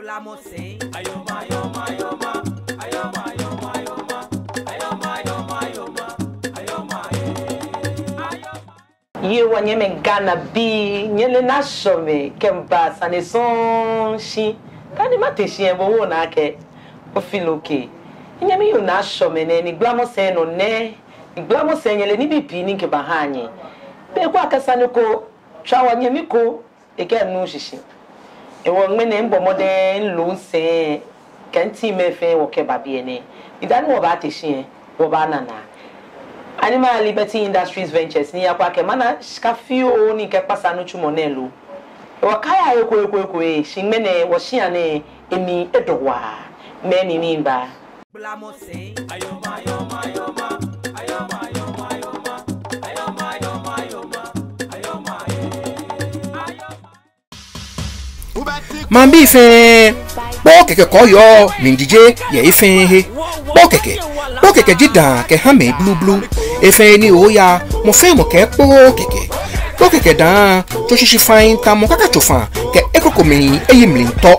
Ye wanye men Ghana bi nyele na shome kemba sane son shi kani mate shi en bo na ke o feel okay nyame yo na shome ne ni glamo se no ne ni glamo se nyele ni bipi ni ke bahanye be kwa kasa ne ko twa wanye mi ko e ke nu shishi e wo ngene mbo mode lu se kanti me fe wo ke babie ne idan wo ba te shi wo ba nana Animal Liberty Industries Ventures ni yakwa ke mana skafio ni ke pasa no chumonelu wakaya eko shimene woshia ne emi edowa meni nimba blamo say ayoma Mambi fe bo keke koyo mindije ye ife he bo keke jida ke hame blue efe ni oya mo fe mo ke bo keke dan to shishi fine ta mo kaka chofa ke ekoko mi eyimli nto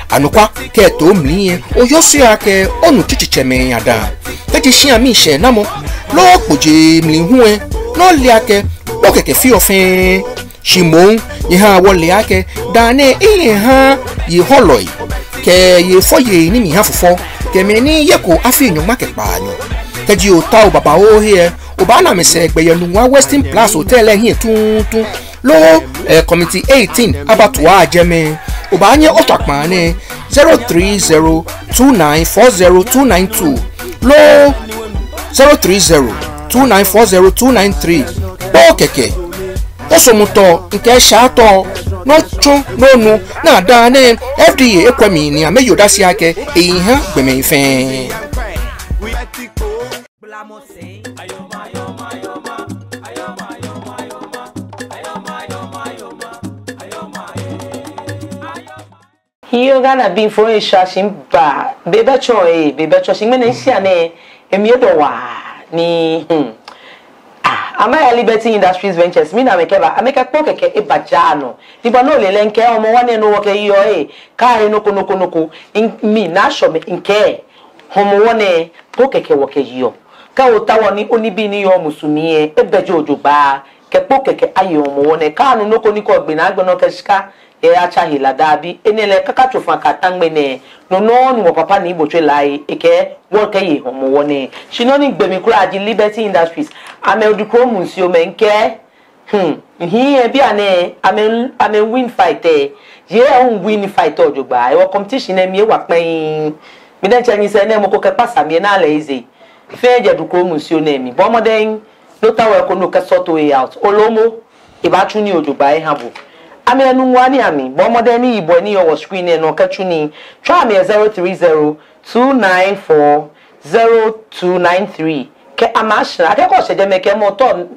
anukwa ke to mli oyo si ake onu chichiche me yada te shi ami se na mo lo poje mli hu no le ake bo keke fi ofen Shimon ye ha wole ake dane ha ye holoi ke ye foye ni mi ha fofo ke mi ni ye ko afi enyo make paanyo ke ji o ta o baba o here o ba na me se gbe yenu wa Western Plus Hotel hin tuntun lo committee 18 abatua ajeme o ba anye otapa ni 0302940292 lo 0302940293 bo keke Osomuto nke shato no chu no nu na da ne FDA ekwemi ni ameyoda si ake eyihan gbeme ife Hiyo Ghana bi for e shashim ba bebe cho shimene sia ne emiedo wa ni Amaya Liberty Industries Ventures mi na mekeba ameka keke ebajano niba no lele nke omo wane no woke yo kai noko mi na shome nke homo wane keke woke yo ka otawo ni onibi ni yo musumi ebejo ojoba ke keke ayo omo wane ka nu noko ni ko gbe na agbono keshika acha hilada bi enele kaka chofa katangbe ne no ni wo papa ni igbo lai eke woke yi homo wane shinoni gbemi kura aji Liberty Industries ame odukro munsio menke here bi ane ame win fight ye on win fight ojogba e wo competition na mi wa pen mi den chanyi se na mo ko ke pasa mi na ala eze fe je dukro munsio na mi bo moden no tawo ko no ka sort way out olomo e ba tuni ojogba e habu ame anu wani ami bo moden ni ibo ni your screen no ka tuni try me 03029400293 ke amashna akeko seje meke moto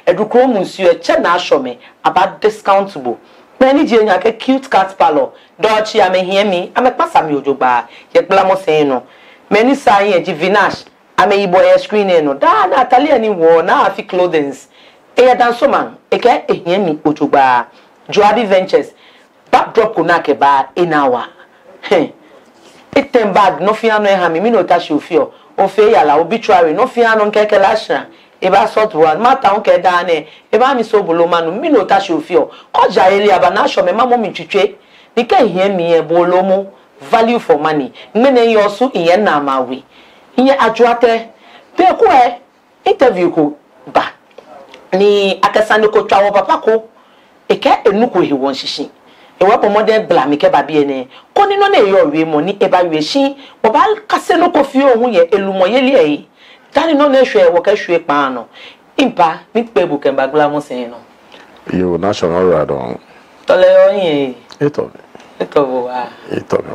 edukro munsio che na ashome about discountable many je nya ke cute cat parlor dochi ame hiemi ame pasa mi ojogba ye plamo se no many say e vinash ame ibo e screen no da na Italia ni wo na afi clothings e dan so man e ke hiemi ojogba Joabi Ventures backdrop ko na ke ba inawa item bag no fi anu e ha mi no tashi ofio ofe yala obituary no fi anu keke lasha e ba sort one mata on ke da ne e ba mi so bolo manu mi no tashi ofio koja ele aba na sho me mamo mi twetwe ni ke hie mi e bolo mu value for money ngene yo so iye na mawi iye ajuate pe ko interview ko ba ni akasane ko twa wo papa ko e ke enuko hi won shishi ewa po modern blame ke babie ne koni no na eyo we mo ni eba we shi wo ba kase no ko fi ohun ye elumo ye le yi tani no na hwe wo ka hwe pa no impa mi pe bu kemba glamo sen no yo national radon tole oyin eto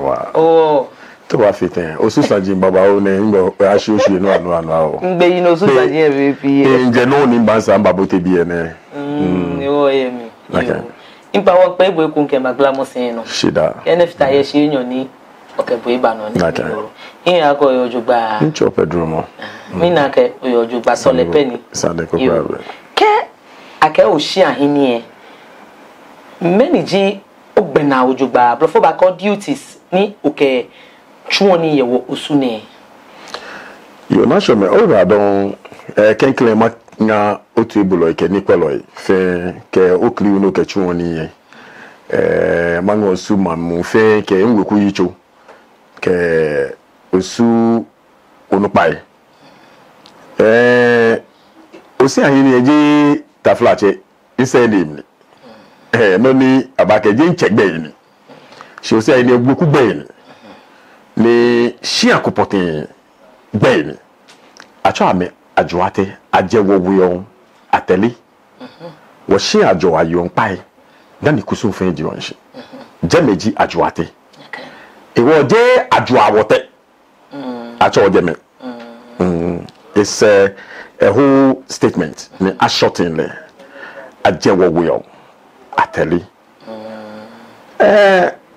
wa oh to wa fitin osusanjin baba o ne ngbo ashoshi no anu o ngbe yin osusanjin e be fi nje no ni bansa mbabo te bi ene yo yemi impa wo pe bo ekun ke maglamo sen no shida nfta ye shi yan ni okebo iba no ni yin ago yojugba ncho pedromo mi na ke yojugba sole peni sade ko problem ke ake o shi ahini e meniji ogbena ojugba brofo ba call duties ni oke chuoni ye wo osune yo na show me ora don kenkle ma nga otubulo ke ni kwelo fe ke okli uno ke chuoni ye mango osu mamu fe ke ngweku yicho ke osu onupai osi ahini eji taflache isenim no ni abake je nchegbe ni se osi ahini egweku gbe ni shi akopotin gbe ni acho ame ajoate ajewo wion ateli wo shi ajo ayon pai dan ni kusun fe ji wonshi jemeji ajoate ewo je ajo awote acho jeme it's a whole statement ni a short in there ajewo wion ateli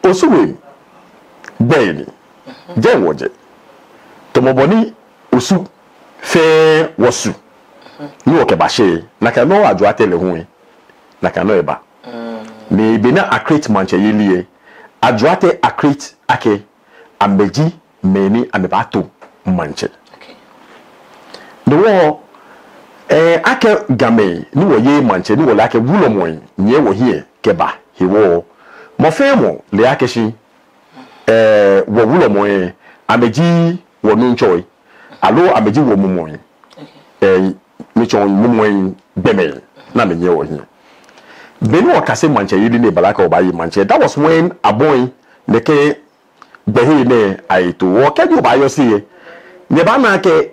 osuwe gbe ni je woje tomoboni osu fe wosu ni o ke ba se na ka no ajo atele hu na ka no eba ni be na accrete manche yilie ajo ate accrete ake ambeji meni amebato manche no ake game ni wo ye manche ni wo la ke wulo mo nye wo hie ke ba he wo mo fe mo le ake shi wo wulo mo ameji wo nu nchoi alo ameji wo mu mo mi chon mu mo beme na me nye wo hie beni wo kase manche yili ne balaka obayi manche that was when a boy neke behi ne aito wo ke di obayo siye ne ba na ke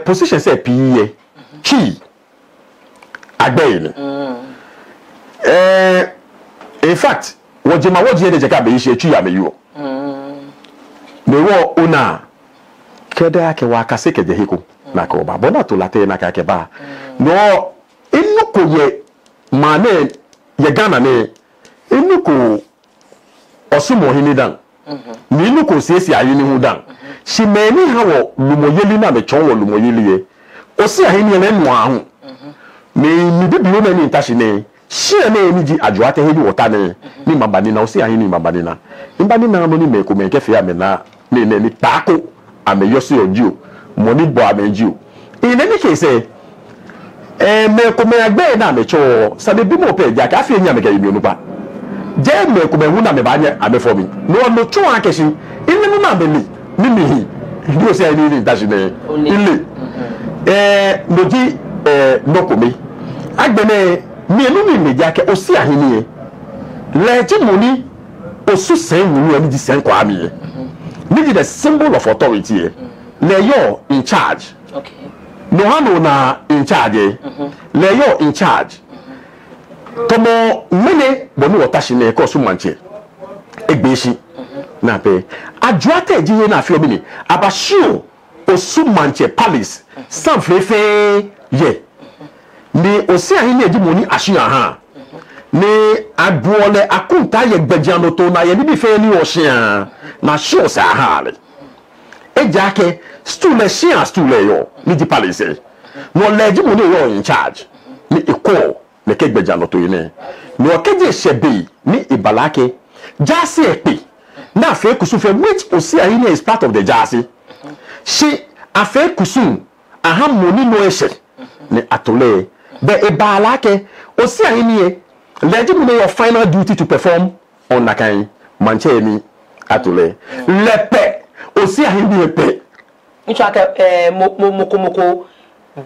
position say piye chi agbeyin in fact wo jema wo je de ka be yi chi ya me yo me wo una keda ke wa kase ke je hiko na ka oba bona to late na ka ke ba no inu ko ye mane ye Ghana ne inu ko osumo hini dan ni inu ko sesi ayini hu dan shi meni hawo lumoyeli na me chon wo lumoyeli ye osi ahini ne no ahu me bibio na ni ntashi ne shi na eniji ajoate hedi wota ne ni mabani na osi ahini mabani na mbani na no ni me ko me ke fia me na ni tako ame yosi odio money bo ame jio in any case me ko me agbe na me cho sabe bi mo pe ja ka fi nya me ka yimi onupa je me ko me hu na me ba nya ame for me no cho akeshi inni mu na be ni mi do se ni ni dashi ne ile moji no ko me agbe ne mi enu ni me ja ke osi ahini e le ti mo ni osu sen wu ani di sen kwa mi ni the symbol of authority le yo in charge okay no hano na in charge le yo in charge tomo mene bonu otashi ne ko su manche egbeshi na pe ajuate jiye na fi obi ni abashio osu manche palace san fefe ye ni osi ahin eji moni ashia ha ni abuole akunta ye gbejiano to na ye ni bi fe ni oshia na show sa ha le ejake stool shia stool yo ni di palace no leji moni yo in charge ni iko le ke gbejiano to yin ni o keje shebe ni ibalake jasi epe na fe kusufe which osi ahin is part of the jasi she afe kusun aha moni no eshe ni atole be ibalake osi ahin ye leji moni your final duty to perform on nakan manche ni atole lepe osi ahin bi epe nchaka moko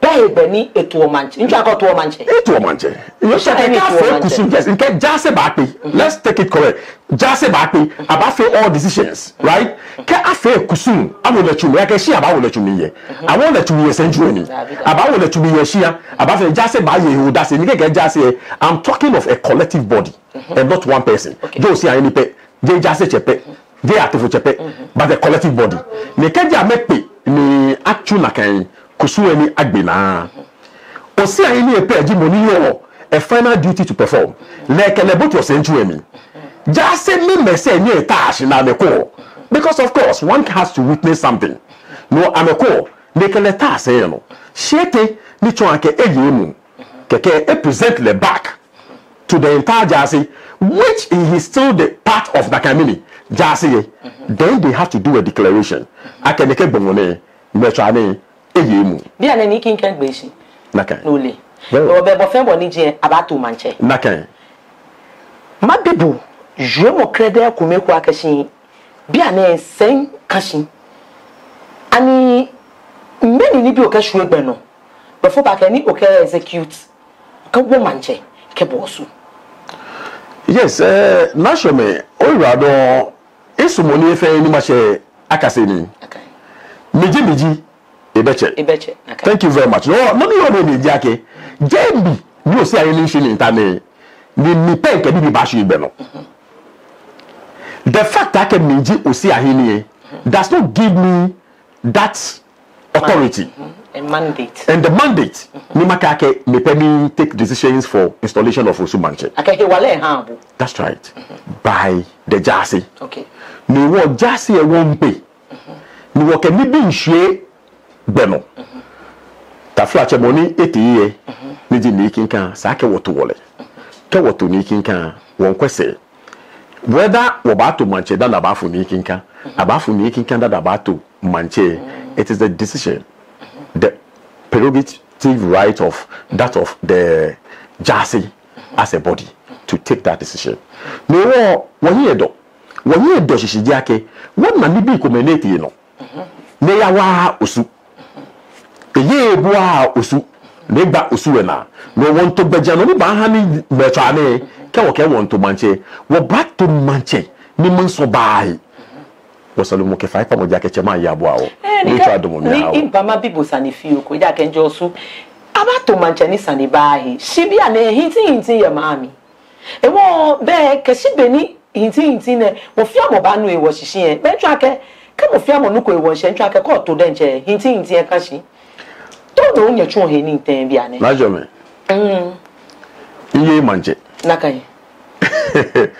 be ni eto manche nchaka to manche you should take kusun yes in ke jase ba pe let's take it correct jase ba pe about all decisions right ke afa kusun awola chumi ya ke shi aba wola chumi ye awola chumi ye century ni aba wola chumi ye shia aba fe jase ba ye hu da se ni ke jase I'm talking of a collective body and not one person do see any pe je jase chepe je atofo chepe but a collective body ne ke ja mepe ni atu na kan kusun ni agbena osi ayin ni epe ji moni yo a final duty to perform like about your century me just say me say ni tash na me ko because of course one has to witness something no ameko make le tash say no shete ni chon ake eyi mu keke e present le back to the entire Jasi, which he is still the part of Nakamini Jasi, then they have to do a declaration. I can make a bongone, metrane, eyimu. Be an any king can be she. Nakan. Nuli. Or be bofembo nije about to manche. Nakan. Ma bibu, je mo crede kume kwa kashi. Be an sen kashi. Ani many ni bi okashwe beno. Before back any okay execute. Ka womanche. Yes, Nashome, Oirado, Esumoni Fe ni Mache Akaseni. Miji, Ebeche. Thank you very much. No, no, no, Jackie. Jambi, you say I need in Tane. Ni pen can be bashi beno. The fact that I can Miji Usi Ahini does not give me that authority. A mandate. And the mandate, Nimakake may permit me take decisions for installation of Osumanche. That's right. By the Jasi. Okay. Ni wo Jasi e won pay. Ni wo ke ni bi nhwe beno. Ta fla che moni etiye. Ni di ni kinkan sa ke woto wole. Ke woto ni kinkan won kwese. Whether wo ba to manche da na ba fu ni kinkan, abafu ni kinkan da ba to manche, it is the decision. The prerogative right of that of the Jasi as a body to take that decision. No, one year she jake, one man be community, you know. Ne yawa usu. Ye boa usu. Neba usuena. No one to bejano ni bahani betrane. Ke want to manche. Wo back to manche. Ni munso bai. Wasalumo ke fai pa mo jake chema ya boa o. Ni impama bibo sani fiyo ko ja kenjo su abato manchani sani bahi shibi ane hinti ya mami ewo be ke shibe ni hinti ne mo fia mo ba nu e wo shishin be twa ke mo fia mo nu ko e wo shen twa ke ko to den che hinti e ka shi to do nya chu he ni ten bia ne na jome iye manje na kai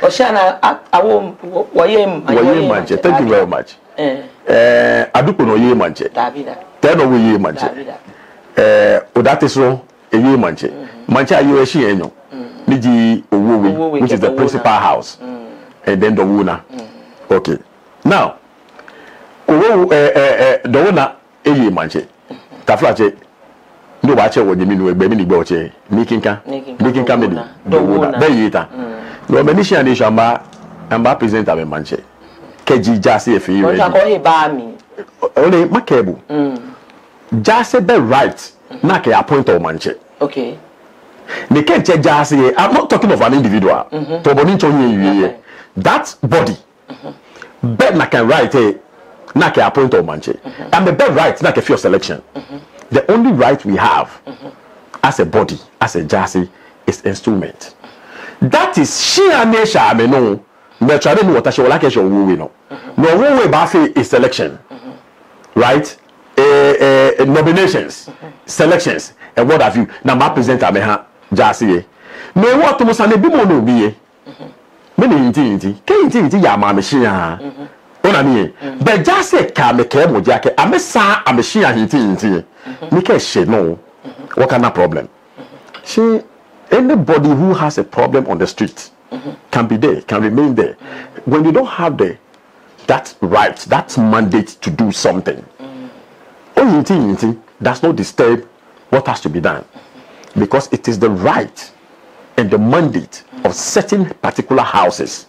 Oshana awo waye manje. Thank you very much. Aduko no ye manje. Davida. Teno we ye manje. Odate so ye manje. Manje ayo eshi enyo. Niji owo which is the principal house. And then the owner. Okay. Now owo the owner ye manje. Taflache no ba che wo nyimi no egbe mi ni gbe oche nikinka me the owner. There yita. No many and shamba amba present am manche. Keji Jasi efi ready. Oja ko e ba mi. Only makebu. Jasi be right na ke appoint o manche. Okay. The kenche Jasi, I'm not talking of an individual. To boni chonye that body. Bet na can right na ke appoint o manche. And the bet right na ke for selection. The only right we have as a body, as a Jasi is instrument. That is she and Nesha me no. Me try to know what she will like show we no. No we ba say is selection. Right? Nominations, selections, and what have you. Now my presenter me ha Jasi. Me what to say be mo no bi e. Me ni inti. Ke inti ya ma me shi ha. Ona mi. But Jasi ka me ke mo jake. Amesa ameshi ha inti. Me ke she no. What kind of problem? She anybody who has a problem on the street can be there, can remain there. When you don't have that right, that mandate to do something, does not disturb what has to be done. Because it is the right and the mandate of certain particular houses,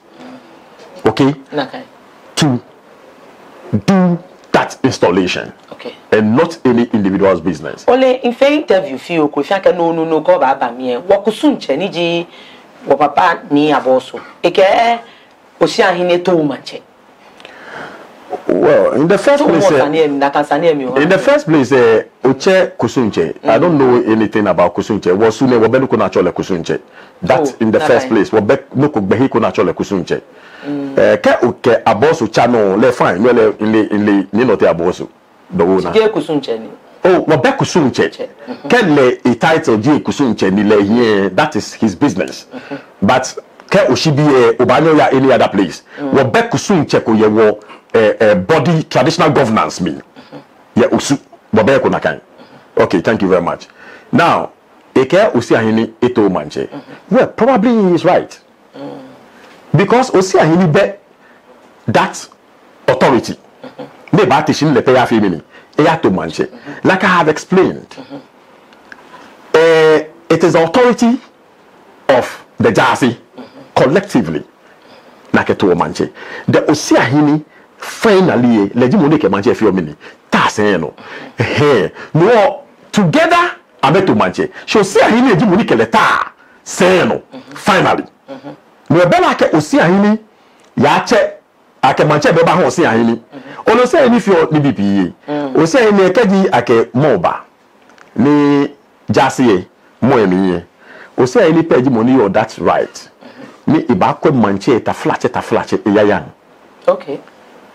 okay, to do that installation. Okay. And not any individual's business. Only in fair interview feel ko fianka no go ba mi wo kusunche ni ji wo papa ni aboso eke osi ahine to manche. Well, in the first place, Oche Kusunche. I don't know anything about Kusunche. Wasune wabenu kuna chole Kusunche. That's in the first place. Wabek no kubehi kuna chole Kusunche. Ke oke aboso chano le fine le in le note aboso. The owner. Oh, wabek Kusunche. Ke le a title J Kusunche ni le here. That is his business. But ke oshibi obanyo ya any other place. Wabek Kusunche ko yewo body traditional governance mean. Yeah, usu. Okay, thank you very much. Now, eke osi ahini eto manche. Well, probably he is right. Because osi ahini be that authority. Ne ba tishin le pe ya femini. Eya to manche. Like I have explained. It is the authority of the Jasi collectively. Like to manche. The osi ahini finally legimone ke manche femini. Ta se no. No together abeto manche. So si ahini legimone ke leta se no. Finally. No bela ke osi ahini ya che ake manche beba ho osi ahini. Ono se ni fio ni bibi. Osi ahini ekedi ake moba. Ni Jasi mo emiye. Osi ahini peji money or that's right. Ni ibakwe manche ta flache eyayan. Okay.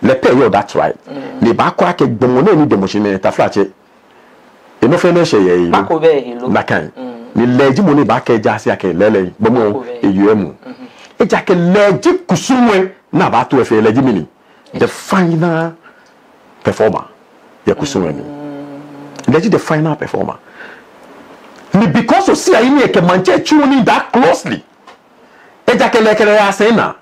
Le pay yo that's right. Ni bakwe ake gbomone ni demoshine ta flache. Eno fe no she ye. Bako be hilo. Nakan. Ni leji money ba ke Jasi ake lele gbomo eyuemu. Eja ke leji kusumwe na ba to efe leji mini. The final performer. Ya kusumwe ni. Leji the final performer. Ni because of see ayini eke manche tuning that closely. Eja ke lekere ya sena.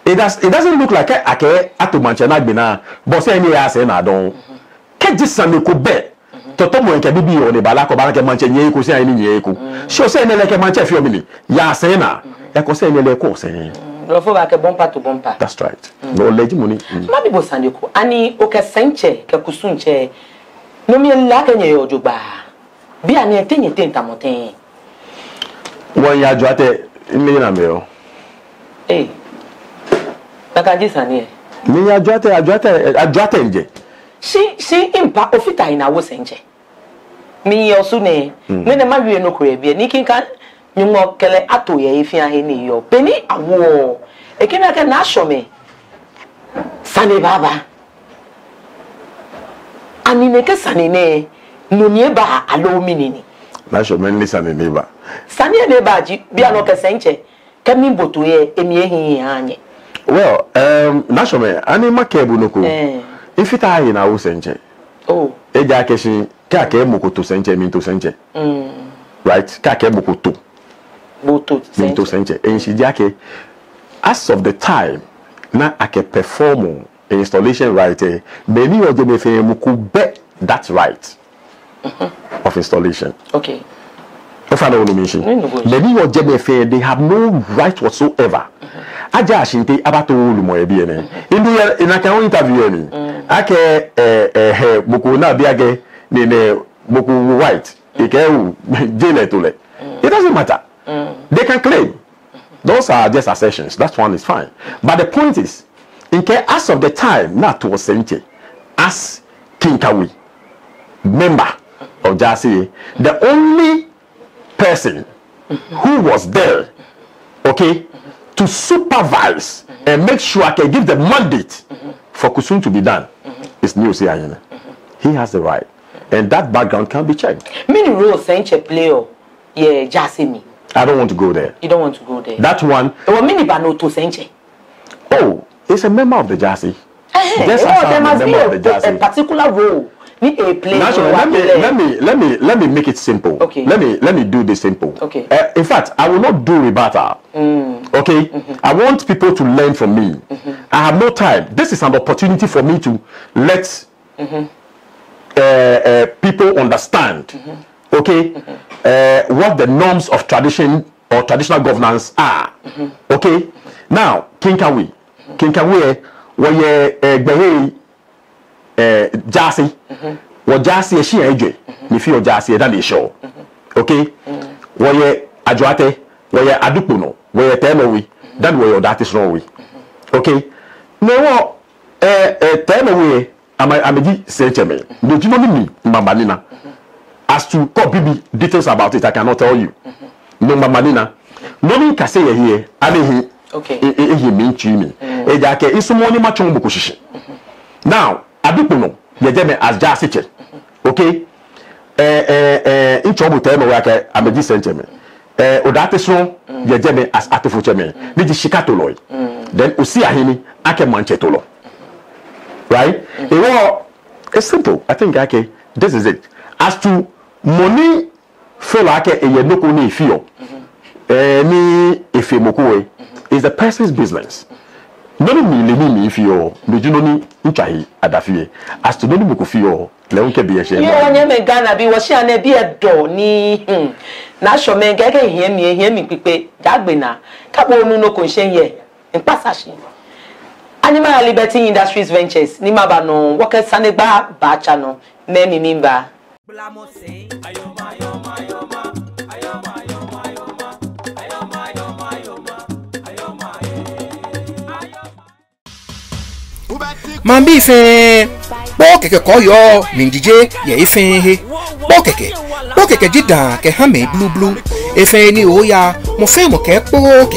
It doesn't look like ake ato manche na gbina but say ni ya sena don. Ke jisame ko be. Toto mo nke bibi o ne bala ko bala ke manche nye ko say ayini nye ko. So say ne leke manche fi omini. Ya sena. Ya ko say ne le ko say. Lofo ba ke bompa to bompa. That's right. No leji money. Mabi bo sandeko ani o ke senche ke kusunche. No mi la ke nye ojugba. Bi ani etenye tentamoten. Won ya joate mi na me o. Eh. Bakaji sani. Mi ya joate nje. Si impa ofita ina wo senche. Mi yosu ne. Ne ma wi no kure bi ni kinka nyumo kele ato ye ifi ahe ni yo. Peni awo. Ekina ke na shome. Sani baba. Ani ne ke sani ne. No nie ba alo minini. Na shome ni sani ne ba. Sani ne ba ji bia no ke senche. Ke mi boto ye emi ehin anye. Well, na shome ani makebu no ko. Ifita ahe na wo senche. Oh. Eja keshi ka ke mokoto senche minto senche. Right? Ka ke mokoto. Boto Minto senche. Enshi jake as of the time na ake perform installation right many of them fe mu ku be that right of installation. Okay. If I don't know, many of them fe they have no right whatsoever. Aja ashinte abato ulumo ebi ene. In a can interview ni. Ake boku na biage ni ne boku white. Ike jele tole. It doesn't matter. They can claim. Those are just assertions. That one is fine. But the point is, in case as of the time, not was sent as Kinkawi, member of Jasi, the only person who was there, okay, to supervise and make sure I can give the mandate for Kusum to be done is Nyosi Ayene. He has the right. And that background can be checked. Many roles Senche player, yeah, Jasi me. I don't want to go there. You don't want to go there. That one. Or many bano to Senche. Oh, it's a member of the Jasi. Yes, there must be a particular role. Need a play. Let me make it simple. Okay. Let me do this simple. Okay. In fact, I will not do rebuttal. Okay. I want people to learn from me. I have no time. This is an opportunity for me to let people understand. Okay. What the norms of tradition or traditional governance are. Okay. Now, Kinkawi, where Jasi, what Jasi she age, if you Jasi than the show. Okay, where Ajuate, where Adupuno, where Temowi, that way that is wrong. Okay, no, Temowi, I'm a sentiment. Do you know me, Mambalina? As to copy details about it, I cannot tell you. No, Mambalina, no one can say here, I okay. He mean chimi. Ejake isumoni machongo kushishi. Now, adupuno yejeme as Jasi. Okay? In trouble tell wake ameji senteme. Odate so yejeme as atufucheme. Niji shikato loy. Then usi ahini ake manchetolo. Right? It's simple. I think okay, this is it. As to money feel like a noko ni feel ni efemoko is the person's business. No me feel me you know ni nchahi adafie as to no ni moko feel le unke bi ehye yo onye me Ghana bi wo hia na bi edo ni na so me gege hia mi pipe jagbe na kabo onu no ko hye ye npasashi Animal Liberty Industries Ventures ni maba no workers sanegba ba cha no me mi mimba Mambi fe bo keke koyo mindije ye ife he bo keke jida ke hame blue efe ni oya mo fe mo ke po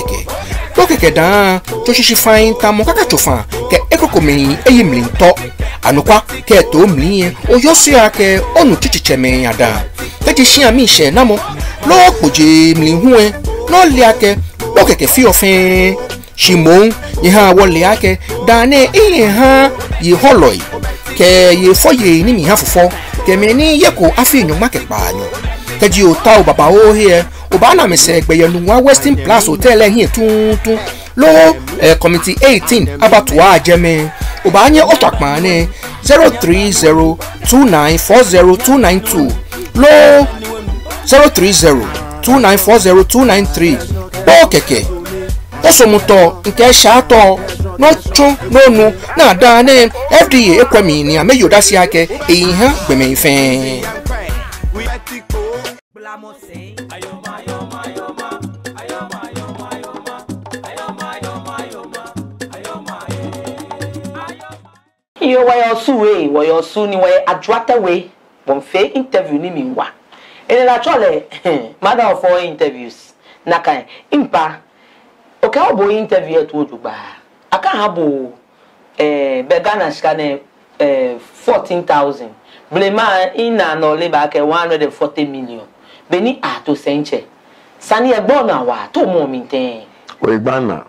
keke dan to shishi fine ta mo kaka chofa ke ekoko mi eyimli nto anukwa ke to mli oyo si ake onu chichiche me ada te ti shi ami se na mo lo poje mli hu no le ake bo keke fi ofen Shimon ye ha wole ake dane ihe ha ye holoi ke ye foye ni mi ha fofo ke me ni ye ko afi nyu market pa nyu ke ji o ta o baba o here o ba na me se gbe ye nu wa Western Plus Hotel hin tun lo committee 18 abatwa ajeme o ba anye otapa ne 0302940292 lo 0302940293 o keke osomuto nke shato no chun nonu na da ne FDA ekwemi ni ameyoda si ake eyihan gbeme ifen yo wa yo su ni wa adwata we bon fe interview ni minwa ene la chole mother of all interviews na kan impa okay, I'll be interview at Woodba. I can't have Begana scan 14,000. Blema in an or back 140 million. Beni to Senche. Sani a bona wa 2 more mintain. We banna.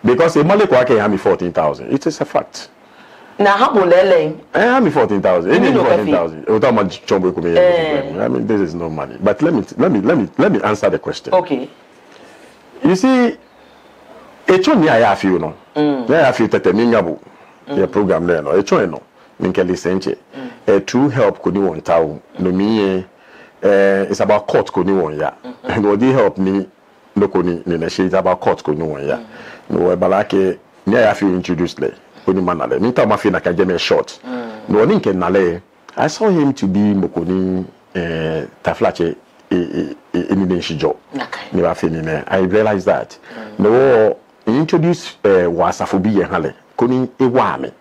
Because a Malay can have me 14,000. It is a fact. Now, how will I have me 14,000? 14,000. Without much trouble, I mean, this is no money. But let me answer the question. Okay. You see, it's only I feel no. I feel that the mingabu, the program there no. It's only no. Minkeli senche. True help could you want to no me. It's about court could you want ya. And what they help me, no could ni shade about court could you want ya. No, balake near I feel introduced le. Could you manale? Minta mafi na kajeme short. No one can nale. I saw him to be mokoni taflache. I realized that no introduced wasaphobia hale koni ewame.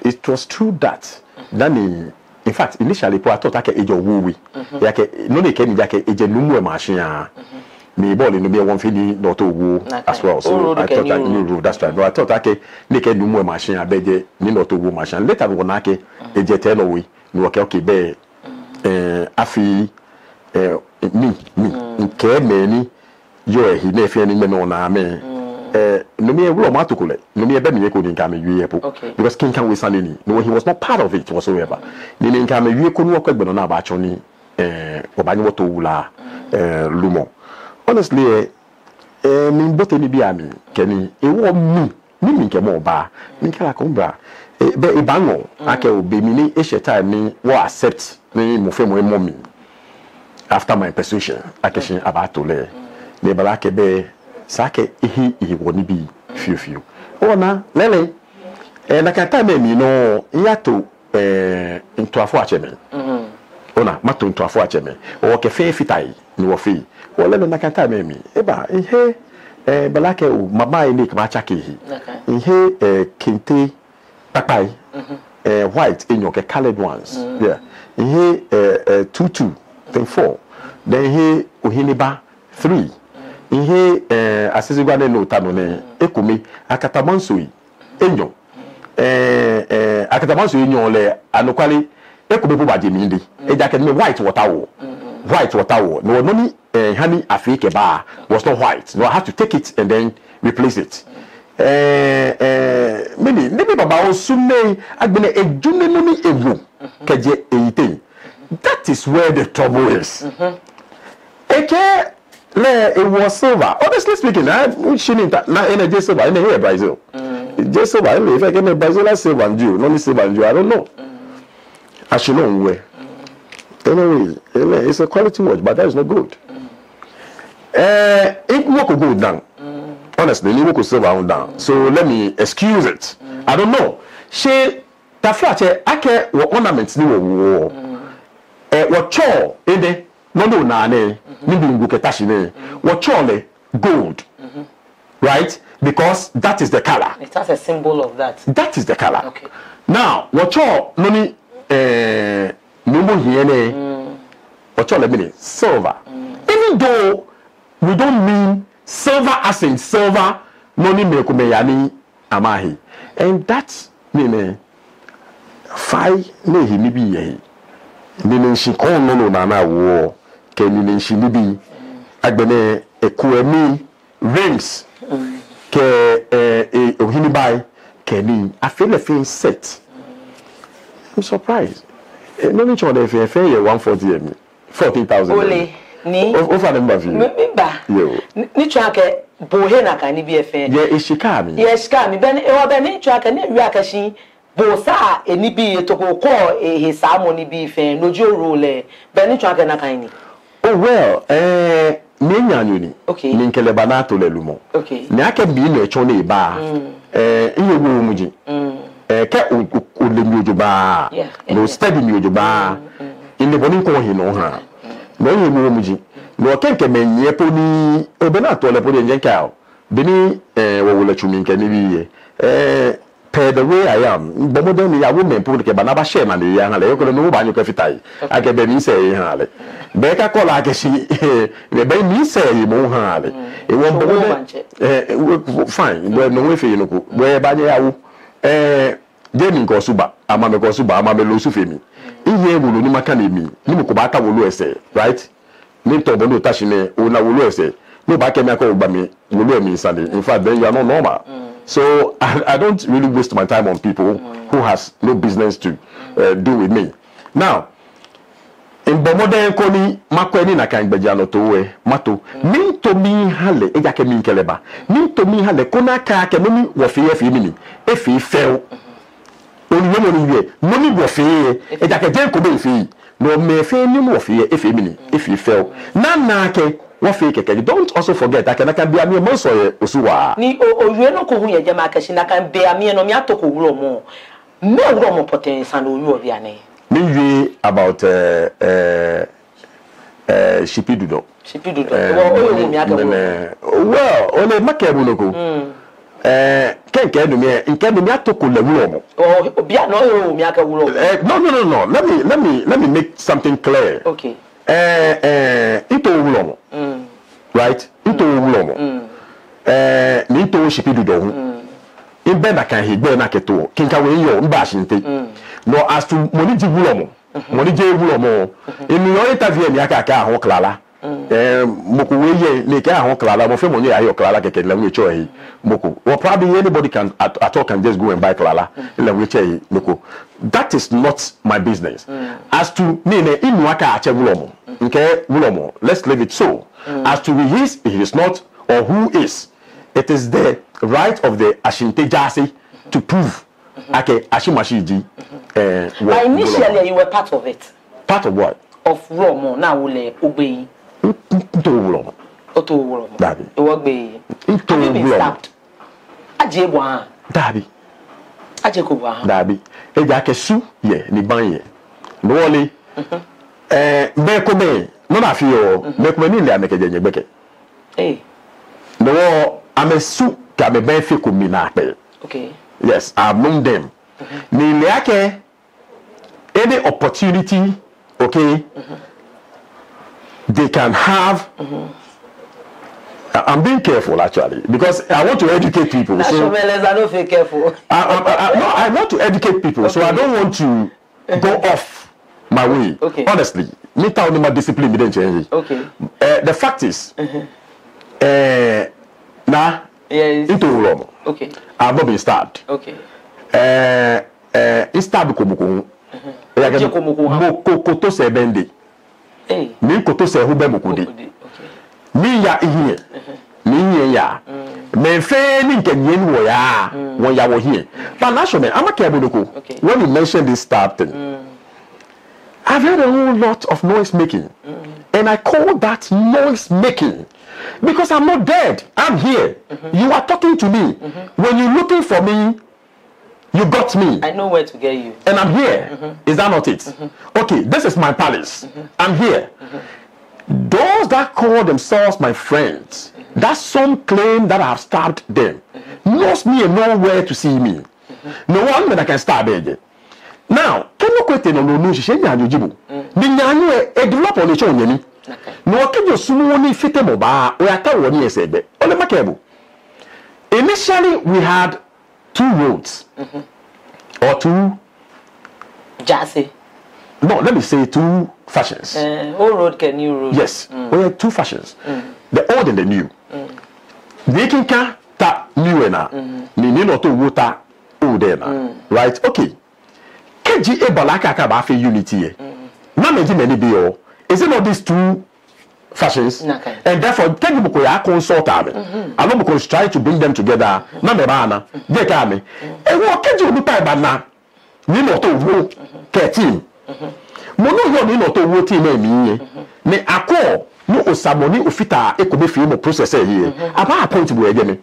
It was true that in fact initially I thought ake ejo wuwi yake no ne ken yake eje numu e machine me ball no be one fini not wu as well, so I thought I knew that's right, but I thought ake ne ken numu e machine abeje ni not wu machine later we na ake eje tell we no okay be afi me nke meni yo he na fe ni me no na me no me wo ma tokole no me be me ko ni nka me wie epo because king can we sanini no he was not part of it whatsoever ni nka me wie ko no ko egbe no na ba cho ni obanyi woto wula lumo honestly mi bote ni bia mi keni ewo mi nke mo ba mi kala ko bra be ibango ake obe mi ni e time ni wo accept ni mo fe mo mi after my persuasion akeshin abatole ne balake be sake ihi woni bi fiu ona lele na kata me mi no yato ntoafo acheme ona mato ntoafo acheme o ke fe fitai ni wo fi o lele na kata me mi eba ihe balake o mama ile ka chake ihi ihe kente papai white in your colored ones yeah ihe 22 then 4 then he ohiniba 3 ihe asizigwa no tano ne ekumi akatamanso enyo akatamanso enyo le anokwali ekumi po baje mi ndi eja ke me white water wo no ni hani afike ba was not white, no I have to take it and then replace it mini baba o sunne agbene ejune no ni ewu keje eyite that is where the trouble is. Eke it was silver. Honestly speaking, I'm shooting that not in a J silver in here Brazil. J silver, if I get a Brazil silver and Jew, not silver and Jew, I don't know. I should know where. Anyway, it's a quality watch, but that is not good. It will go down. Honestly, it will go silver down. So let me excuse it. I don't know. She taflache ake ornaments ni wo wo cho ede no na ne ni bi nguke tashi ne wo cho le gold, right? Because that is the color. It has a symbol of that. That is the color. Okay. Now wo cho no ni number here ne wo cho le mini silver. Even though we don't mean silver as in silver no ni mekumeyani amahi, and that's mean fai ne hi ni bi ye ni nshi kon no na wo ke ni nshi ni bi agbene ekuemi rings ke ohini bai ke ni I feel a face set. I'm surprised. No ni chode fe 140 14,000 ole ni o fa number fi memba ni chake bohe na kan ni bi efe ye ishika mi ben e wa ben ni chake ni wi akashi bo sa eni bi to ko he samo ni bi fe nojo role ben ni chake na kan ni. Oh well, me nyanyo ni. Okay. Ni nkele bana to lelumo. Okay. Ni ake bi no echo na ba. Iye wo muji. Ke o le mi ojo ba. No steady mi ojo ba. Ile boni ko he no ha. No iye wo muji. No kenke menye po ni ebe na to le po de nyenka o. Bini wo wo le chumi nke ni bi per the way I am, bomo ni ya women po ke bana ba share na le ya ha le yo ko no ba nyu ka fitai. Ake be mi se ha le. Be ka kola ke si be be mi se mo ha le. E won bomo fine, bo no we fe no ko. Bo e ba nya ya wo je mi ko suba, ama me lo su fe mi. Iye wo lo ni maka na mi. Ni mo ko ba ka wo lo ese, right? Ni to bo no tashi ne o na wo lo ese. No ba ke me ko gba mi, wo lo mi sande. In fact, then you are not normal. So I don't really waste my time on people who has no business to do with me. Now, in Bomode Koni, Makweni na kan bejano towe, mato, min to mi hale, eja ke min keleba, min to mi hale, kona ka ke nomi wafiye fi mini, efi feo. Oni yomo niye, nomi wafiye, eja ke jen kobe fi, no me fe ni wafiye, efi mini, efi feo. Na ke, wafiye keke, don't also forget, I can be a mere monso osuwa. Ni oye no ko hunye jama kashi na kan be a mere no mi atoko wuro mo. Me wuro mo potensa no yu obi ane. Me about Shipidudo. Well, only Makebuno. Kenke no me, in can be atoko lewo. Oh, bia no yo mi aka wuro. No. Let me make something clear. Okay. Ito wulomo. Right? Ito wulomo. Nito Shipidudo. In benda kan higbe na keto. Kinka we yo mba shinte. No as to money di wulomo. Money je wulomo. In your interview mi aka ho klala. Moko we ye le ka ho klala mo fe money ayo klala keke le we cho yi. Moko. Well, probably anybody can at all can just go and buy klala. Le we cho yi moko. That is not my business. As to me ne inu aka ache wulomo. Okay, wulomo. Let's leave it so. As to he is not, or who is, it is the right of the Ashinte Jasi to prove. Okay, Ashimashiji. But initially, you were part of it. Part of what? Of Romo, now will obey. Ulo. Dabi. You work be. Have you been stabbed? Ajebwa. Dabi. Ajekubwa. Dabi. Eja kesu ye ni banye. No only. Bekome. No na fi o. Bekome ni le ameke jenye beke. Eh. No, I'm a soup that may benefit me now. Okay. Yes, among them. Nileake any opportunity, okay, they can have. I'm being careful actually because I want to educate people. So I don't feel careful. I want to educate people, okay. So I don't want to go off my way. Okay. Honestly, me tell my discipline didn't change. Okay. The fact is. Nah, yes. Into Ulomo. Okay. I've not been stabbed. Okay. It's stabbed Kobuku. Mokoto se bende. Ni koto se hube mokudi. Ni ya ihe. Ni ya. Me fe ni nke nyen wo ya. Won ya wo here. But national amaka ebodoko. When you mention this start thing. I've heard a whole lot of noise making. And I call that noise making. Because I'm not dead. I'm here. You are talking to me. When you're looking for me, you got me. I know where to get you. And I'm here. Is that not it? Okay, this is my palace. I'm here. Those that call themselves my friends, that some claim that I have stabbed them, knows me and know where to see me. No one that can stab again. Now, can you quit no no she nyanyo jibu? Ni nyanyo e develop on each onyani. No okejo sumu ni fite mo ba o ata woni esebe. Ole makebu. Initially we had two roads. Or two Jassy. No, let me say two fashions. Old road can new road. Yes. We had two fashions. The old and the new. The kinka ta new na. Ni no to wota old na. Right? Okay. Keji ebalaka ka ba fe unity e. Na meji many be o. Is it not these two fashions? Okay. And therefore keji buko ya consult ame. Alo buko try to bring them together. Na me ba na. De ka me. E wo keji obi pa ba na. Ni no to wo ke team. Mo no yo ni no to wo team e mi ye. Me akọ no osaboni ofita ekobe fi mo process e here. Aba appoint bo e je me.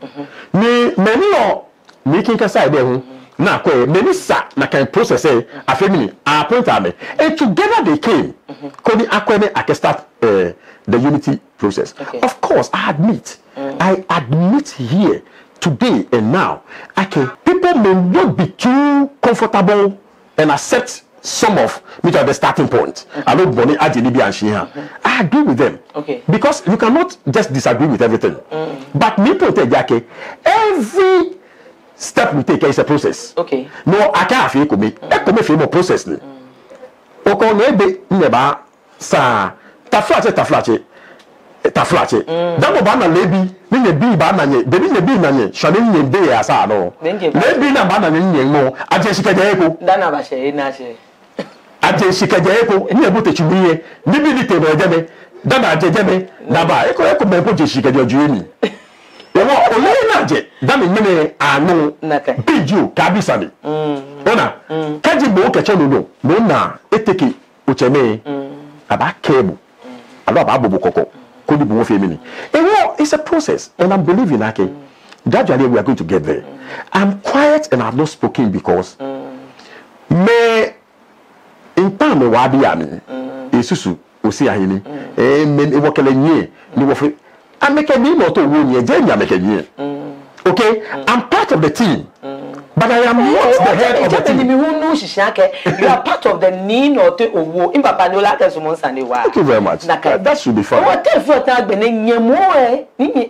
Ni many o mi kin ka side e ho. Na akọ many sa na kan process e afemini appoint ame. And together they came. Kodi akọ me I start the unity process. Okay. Of course, I admit here today and now, people may not be too comfortable and accept some of which are the starting point. I know Bonnie Ajilibi and Shiha. I agree with them. Okay. Because you cannot just disagree with everything. But me to every step we take is a process. Okay. No, I can't feel me. I come feel more process. Oko nebe neba sa taflache. Damo ba na lebi ni nye bi ba na nye de ni nye bi na nye shade nye be ya sa no lebi na ba na nye mo aje shikaje eko Dana ba she na she aje shikaje eko ni e bote chibuye ni bi ni te no jeme dana aje jeme na ba eko me ko je shikaje oju eni ewo ole na aje dana nyene anu biju kabisani ona kaji bo keche no na eteke ocheme aba kebu aba abubu koko. It's a process, and I'm believing gradually we are going to get there. I'm quiet and I've not spoken because me in time me wabi ami Isusu osi ahini men e wokele nye ni wofi ameke ni no to wo nye je nya ameke nye. Okay, I'm part of the team. But I am not the head of the team. You are part of the need or to Owo. Thank you very much. That should be fun.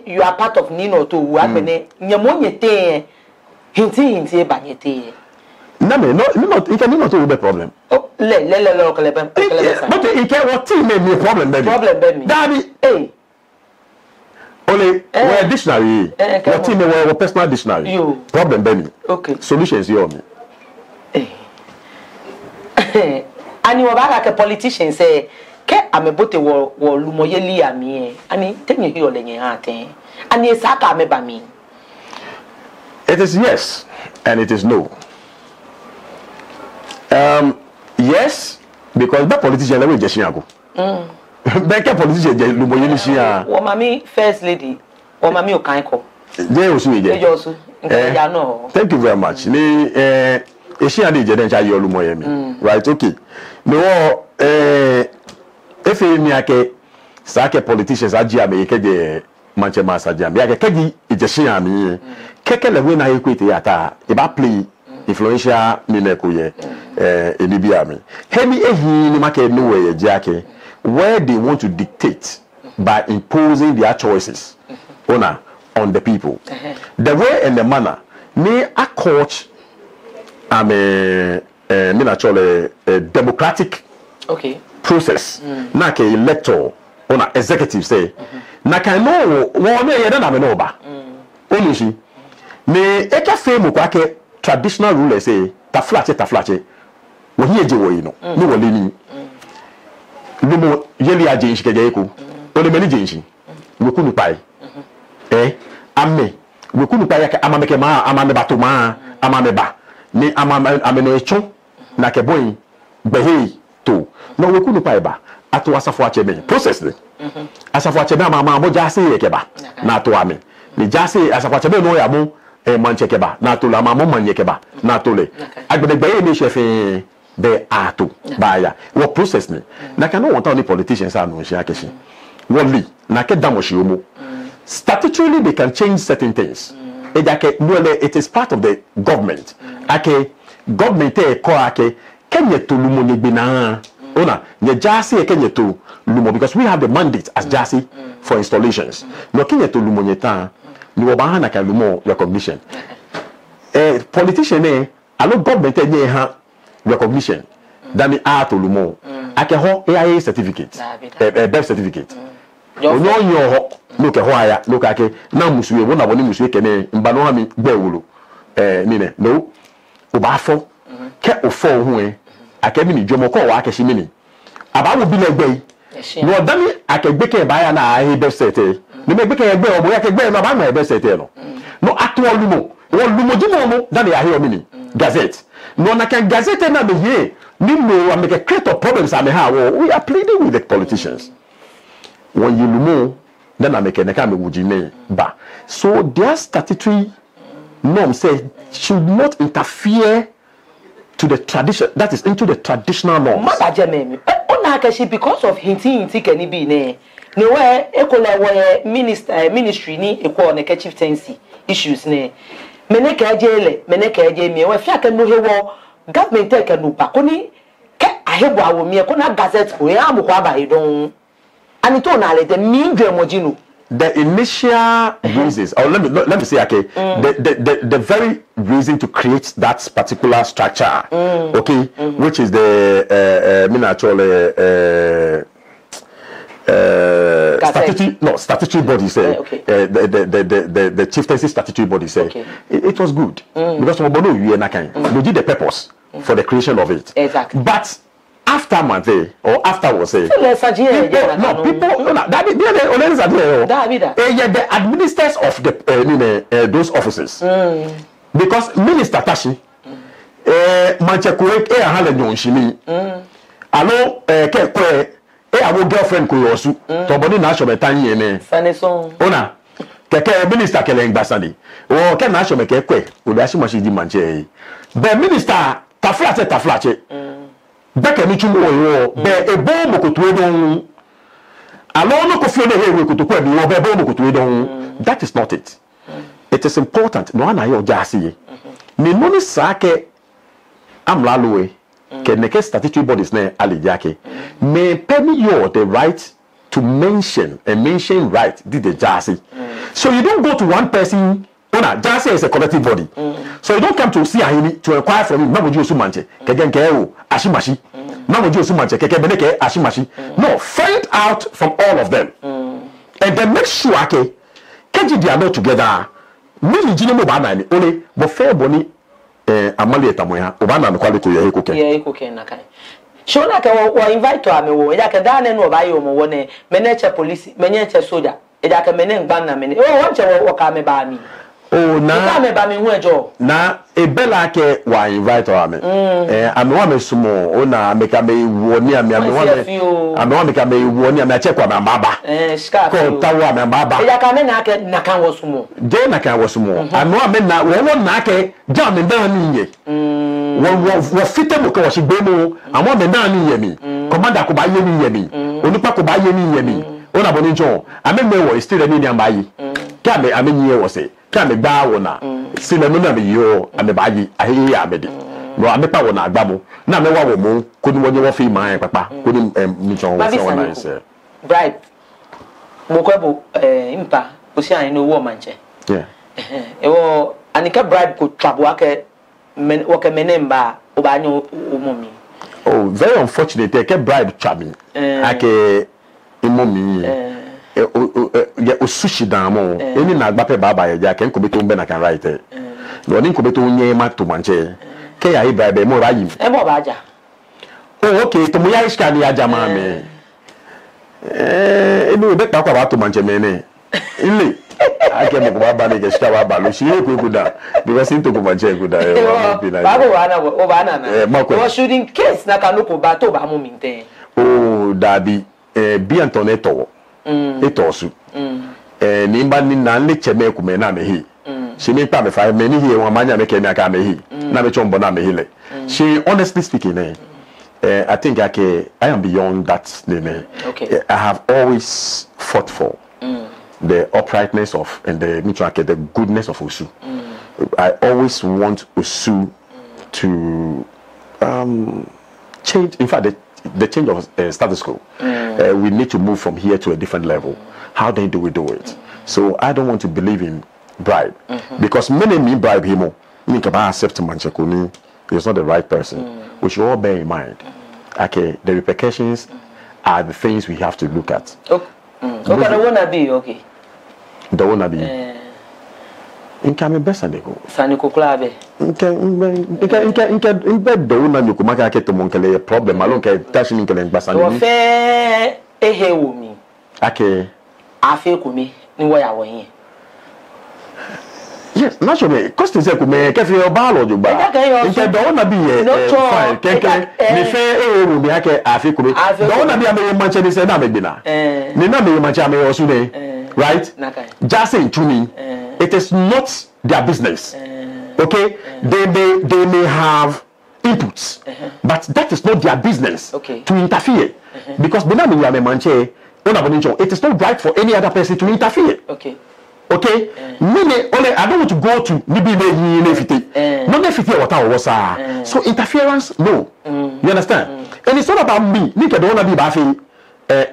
You are part of Nino to Owo. Hinti. No, you cannot do the problem. Oh, but you can't what team made me a problem, baby. Problem, Daddy, hey. Only we're dictionary. Your team were personal dictionary. You problem, baby. Okay. Solutions, you me. And you are like a politician say, "Ke amebote wo lumoyeli ami." Ani tenye hiyo lenye hate. Ani esaka ameba mi. It is yes and it is no. Yes, because that politician never just go. Beke politician je lumoyeli shia. Wo mami first lady, wo mami okanko. Je osu ije. Je osu. Nka no. Thank you very much. Ni Eshia de je den cha yo lumoyemi. Right, okay. No efe mi ake sake politicians aji ame keje manche masaji ame ake keji ijeshia ame keke lewe na equity yata e ba play influential mineko ye elibi ame hemi ehi ni make no we je ake where they want to dictate by imposing their choices on the people. The way and the manner me a coach me naturally democratic process na ke electoral ona executive say na kan no wo me ye na me no ba olushi me e ka fe mu kwa ke traditional rulers say taflache wo hie je wo yi no ni wo le ni lumo yeli aje nshi keje eko o le meni je nshi we kunu pai amme we kunu pai ka amameke ma amame bato ma amame ba ni amame no echo na ke boy behe to no we kunu pai ba ato asafo ache me process ne asafo ache na mama mo jase ye ke ba na to ame ni jase asafo ache me no ya mo manche ke ba na to la mama manye ke ba na to le agbedegbe ye ni chef be ato ba ya wo process ne na ka no want any politicians are no shi akeshi woli na ke damo shi omo statutorily they can change certain things it is part of the government ake government ko ake kenye to lumo nyegbe na ona nye jasi kenye to lumo because we have the mandate as jasi for installations no kenye to lumo nyeta ni wo ba na ka lumo recognition politician alo government nye ha recognition dani to lumo ake ho AIA certificate birth certificate onyo ho look ho aya look ake na musuwe wona woni musuwe kene mba no ha mi gba ewuro ni ne no obafo ke ofo hu ake mi ni jomo ko wa ake shi mi ni abawo bi le gbe yi no dami ake gbe ke ba ya na ahe birth certificate ni me gbe ke gbe obo ya ke gbe no ba na birth certificate no ato lumo won lumo jimo mo dani ahe o mi ni gazette no na kan gazette na be here ni no make a create problems am ha we are pleading with the politicians when you lumo then I make a neka me wujine ba so their statutory norm say should not interfere to the tradition that is into the traditional norms mama jeme ona akashi because of hinting keni bi ne we ekola we ministry ni ekwo ne chieftaincy issues ne meneka ajele meneka ajemi we fi aka no hewo government take no pa koni ke ahebo awo mi ko na gazette ko ya amukwa abaidon ani to na le de mindre mojinu the initial reasons or let me say okay the very reason to create that particular structure okay which is the statutory body say the chieftaincy statutory body say it was good because obodo you na kan we did the purpose for the creation of it exactly but after Monday or afterwards, no people. The administrators of the those offices, because Minister Tashi, Manchekwe, Hale Nyonshimi, alo Kekwe, our girlfriend Kuyosu, Toboni National Tanya, Ona, Keke Minister Keleng Basani, or Ken National Kekwe, Udashimashi di Manche, the Minister Taflache. Beke mi chumo wo be ebo mokoto edon alo no kofi na hewe kotokwa bi wo be ebo mokoto edon that is not it it is important no ana yo jasi ni no ni sake amlalowe ke neke statutory bodies na alijake me permit you the right to mention right did the jasi so you don't go to one person. Jasi is a collective body. So you don't come to see him to inquire from him. Namoju Sumanche, Kegenkeo, Ashimashi. Namoju Sumanche, Kekebeneke, Ashimashi. No, find out from all of them. And then make sure, okay, Keji they are not together. Mili Jinemo Banani, only, but fair boni, Amalia Tamoya, Obana, quality, Yakoke, Nakai. Shona can invite to Amo, Yakadan no Bayo, one, Menecha police, Menecha soldier, Edaka Banna, oh, what you walk me by me. Oh na ebela ke wa invite wa me ame wa me sumo ona me ka me woni ame wa me ka me woni ame check wa me baba ko tawo ame baba ya ka me na ke na kan wo sumo de na kan wo sumo ame wa me na wo na ke jam me dan ni ye wo fite mo ko wo si gbe mo amo me dan ni ye mi commander ko ba ye ni ye mi onipa ko ba ye ni ye mi ona boni njo ame me wo still ni am ba yi ka me ame ni ye wo se kame gba wona sinemu na me yo ame baaji ahiye amede no ame pa wona agbamo na me wa wo mo ko ni wonye wo fi man papa ko ni mission wo so na ise bribe mo ko bo impa o si an no wo manche ewo anika bribe ko twabo ake men wo ke menemba o ba nyo o momi oh very unfortunate ke bribe chabi ake imomi o sushi damo eni na agba pe baba ya ja ke nko beto mbe na kan right no ni nko beto nye ma to manche ke ya ibrahim mo rayi e mo ba ja Oh, okay. To me, I scan the ajama me. No, that talk about to manche me. Ile. I can't go back and get shower balu. She could da because into go manche could da. Babu wana na. Was shooting case na kanuko bato ba mo minte. Oh, dabi bi Antoneto. Etosu. Nimba ni na leche me ku me na me hi. She me pa me fa me ni hi won manya me ke me aka me hi. Na me chombo na me hi le. She honestly speaking I think I am beyond that name. Okay. I have always fought for the uprightness of and the goodness of Osu. I always want Osu to change. In fact, the change of status quo. We need to move from here to a different level. How then do we do it? So I don't want to believe in bribe because many me bribe him. Me can accept Manchekuni. He's not the right person. We should all bear in mind. Okay, the repercussions are the things we have to look at. Okay, the wanna be okay. The wanna be. Inka me best andeko. Saniko klabe. Inka the wanna be kumaka ake to monkele problem alone ke tashi nkele ngbasa ni. Wo fe ehe wo mi. Okay. Afe kumi ni wo ya wo yin. Yes, naturally. Because they say kume kefi oba lo jugba. Inke the wanna be fine. Keke ni fe wo mi ake afe kumi. The wanna be ame manche ni se na me bina. Ni na me manche ame osu ne. Right? Just saying to me, it is not their business. Okay? They may have inputs, but that is not their business to interfere. Because it is not right for any other person to interfere. Okay? I don't want to go to so interference, no. You understand? And it's not about me.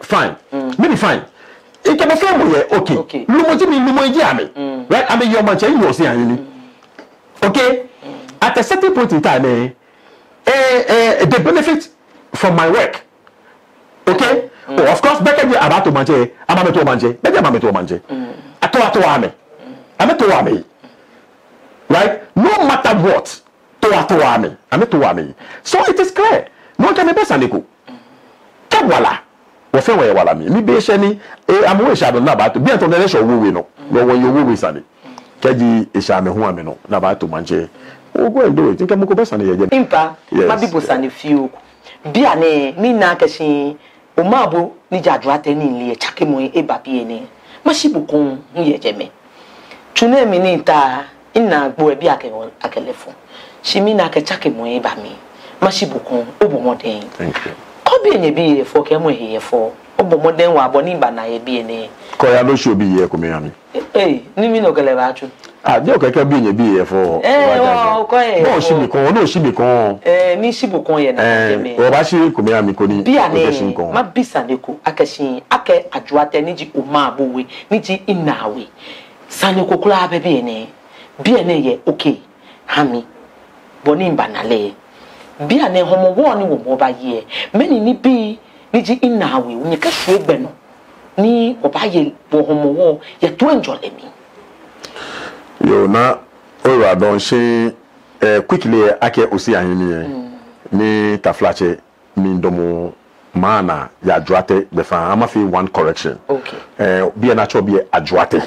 Fine. Maybe fine. It can be family, okay. Right? I mean, your man, you see, okay. At a certain point in time, they benefit from my work, okay. Oh, of course, better be about to manje. I'm a to manje. Better I'm a to manje. I'm a to ame. Right? No matter what, to ame. I'm a to ame. So it is clear. No one can be best andeko. Kabwala. Ofewe wala mi be sheni amwe shado na ba to bi anto na show we no when you we sani keji esha me ho ame no na ba to manche o go endo think am ko besa na ye impa ma bibo sani fiu bia ne ni na kashi o mabo ni jadro ateni nle chake mo e ba bi ene ma shibukun hu ye jeme tune mi ni ta ina gbo e bi akelefo shimi na ke chake mo e ba mi ma shibukun obo moden. Thank you. Obi enye bi for kemo here for obo modern wa boni ba na ye bi ene ko ya no show bi ye ko me ami ni mi no gele ba chu je o keke bi enye bi ye for ko e no shi mi kon ni shibu kon ye na me o ba shi ko me ami ko ni bi ane ma bisa neku akashin ake ajuate ni ji o ma bowe ni ji inawe saneko kula be bi ene ye okay hami boni ba na le bi ane homo wo ni wo mo ba ye meni ni bi ni ji inawe unye ka hwe gbe no ni oba ye wo homo wo ye to enjoy me yo na o ra don she quickly ake osi ahini ni taflache mi ndomo mana ya adwate be fa ama fi one correction okay bi na cho bi adwate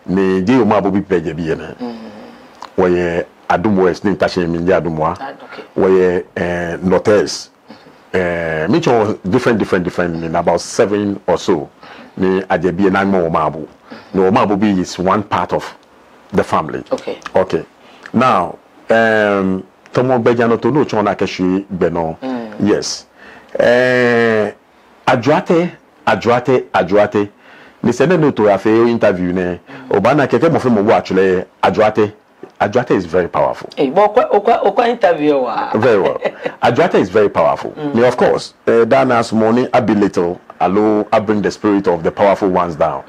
ni je o ma bo bi peje bi na wo ye Adum West ni tashe mi ndi Adumwa where notes me different in about 7 or so ni ajebi na mo mabu no mabu be is one part of the family. Okay now tomo bejano to no chona keshi beno yes adwate ni sene no to afa interview ne obana keke mo fe mo actually Adwate is very powerful. Hey, okwa interview wa. Very well. Adwate is very powerful. Of course, Dana's money a little, allow I bring the spirit of the powerful ones down.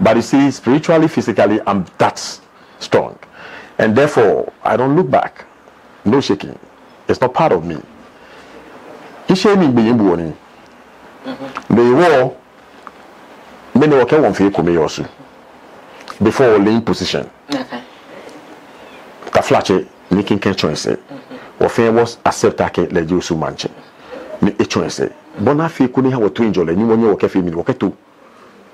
But you see, spiritually, physically, I'm that strong, and therefore I don't look back. No shaking. It's not part of me. He shaming being born. The war. Many work one for you before laying position. Taflache making choice. Or was accept ake le Josu manche. ni echonse bona fi ko ni ha wato enjole ni wonye wokefe mi woketo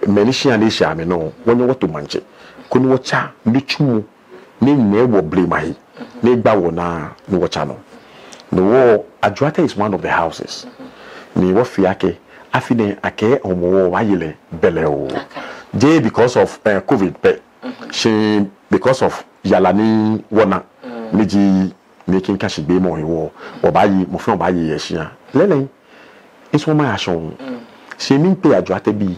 meni shia ni shia me no wonye wato manche ko ni wocha ni chumu ni ne wo blemahi ni gba wo na ni wocha no no wo Adwoata is one of the houses ni wo fi ake afine ake omo wa yele bele o je because of COVID she because of yalani wona meji making cash be mo wo obayi mo fe obayi ye hia lele it's one my action she mean pay Adwoata bi